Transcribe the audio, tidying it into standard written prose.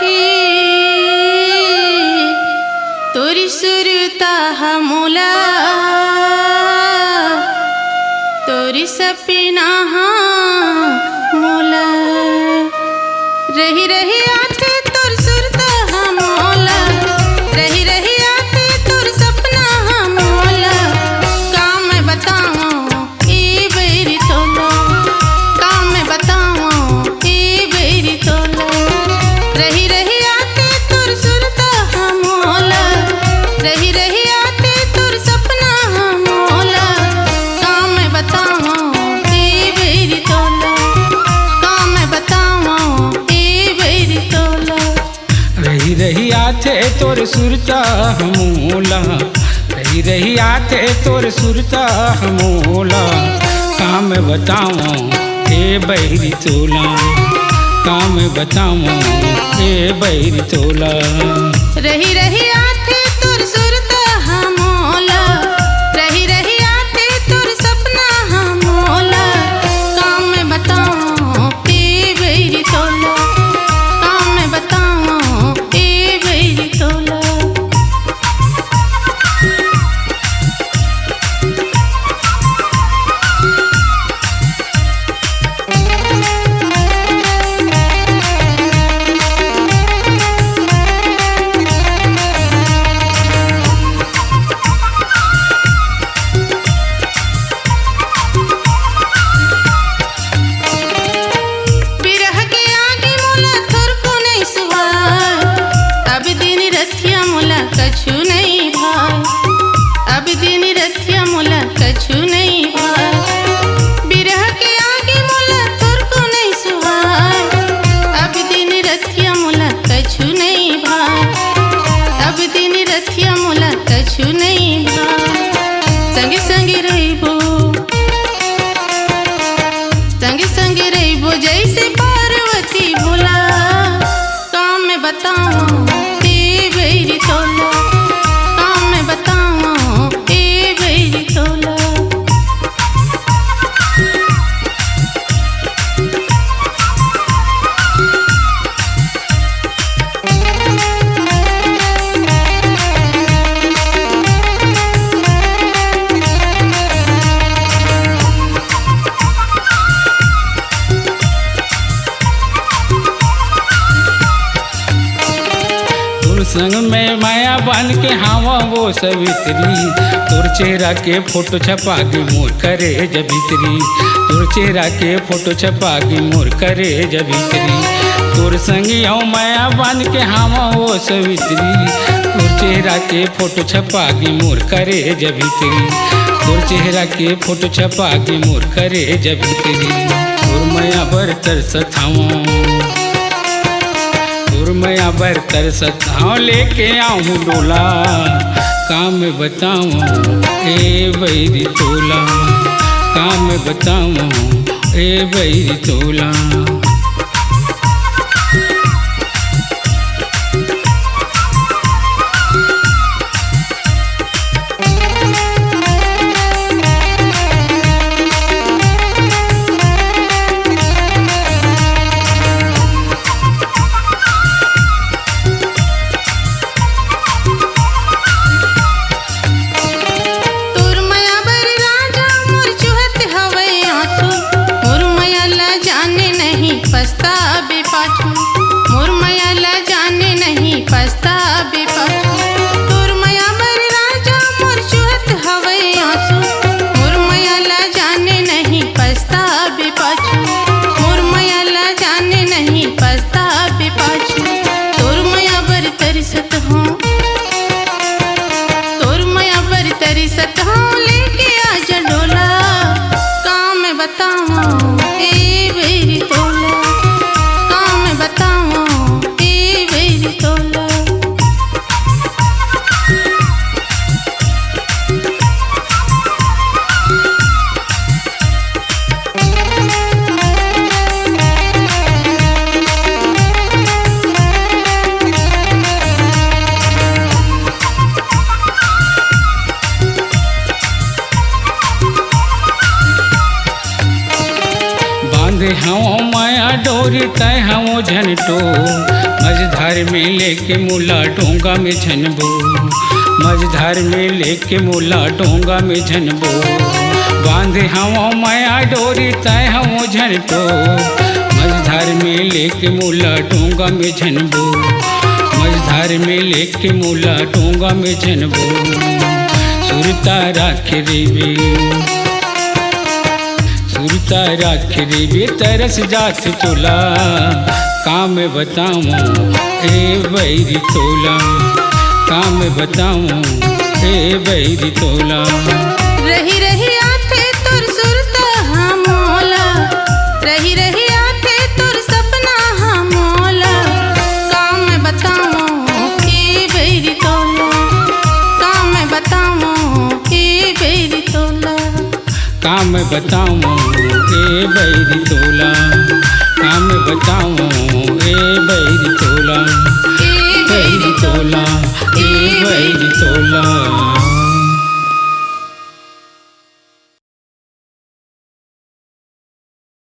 सखी तोरी सुरता हमला तोरी सपना मोला रही रही आते तोर सुरता हमला रही रही आते तोर सपना हमला काम मैं बताऊं ए बेरी तोला काम मैं बताऊं ए बेरी तोला रही रही आते तोर सुरता हमला रही रही आते तोर सपना हमला काम मैं बताऊं ए बेरी तोला काम मैं बताऊं ए बेरी तोला रही रही आते तोर सुरता हमोला रही रही आते तोर सुरता हमोला काम बताऊं ए बैरी तोला काम बताऊं ए बैरी तोला रही रही आते तोर सुरता हमोला रही रही आते तोर सपना हमोला काम मैं बताऊं ए बेरी तोला काम मैं बताऊं ए बेरी तोला बिरह के आगे मोला थोर को नहीं सुहाय अब दिन रथिया मोला कछु नहीं भाई अब दिन रथिया मोला कछु नहीं भाई बिरह के आगे मोला थोर को नहीं सुहाय अब दिन रथिया मोला कछु नहीं भाई अब दिन रथिया मोला कछु नहीं भाई संगे संगे रहिबो संगे संगे रहिबो जैसे पार्वती भोला काम मैं बताऊं ए बेरी तोला काम मैं बताऊं ए बेरी तोला तोर संग में माया बन के हावा वो सवित्री तोर चेहरा के फोटो छपा के मोर करे जबित्री तोर चेहरा के फोटो छपा के मोर करे जबित्री तोर संग आओ माया बन के हावा वो सवित्री तोर चेहरा के फोटो छपा के मोर करे जबित्री तोर चेहरा के फोटो छपा के मोर करे जबित्री तोर माया बर तरसत हूँ मैं बर तरसत हूँ लेके आऊँ डोला काम बताऊँ ए बैरी तोला काम बताऊँ ए बैरी तोला तोर माया बर राजा मोर चुहत हवै आंसू मोर माया ला जाने नहीं पछतावे पाछू मोर माया ला जाने नहीं पछतावे पाछू तोर माया बर राजा मोर चुहत हवै आंसू मोर माया ला जाने नहीं पछतावे पाछू मोर माया ला जाने नहीं पछतावे पाछू तोर माया बर तरसत हूँ तोर माया बर तरसत हूँ लेके आजा डोला काम मैं बताऊं ए बेरी तोला हवो माया डोरी तय हवो झनटो मझधार में लेके मुला डोंगा में झनबो मझधार में लेके मुला डोंगा में झनबो बांधे हवो माया डोरी तय हवो झनटो मझधार में लेके मुला डोंगा में झनबो मझधार में लेके मुला डोंगा में झनबो सुरता राख रेबे सुरता राख रेबे तरस जात चोला काम बताऊं ए बैरी तोला काम बताऊं ए बैरी तोला रही रही आथे तोर सुरता हमोला रही रही आथे तोर सपना हमोला काम बताऊं ए बैरी तोला काम बताऊं ए बैरी तोला काम बताऊं ए बैरी तोला काम बताऊं ए बैरी तोला ए बैरी तोला ए बैरी तोला।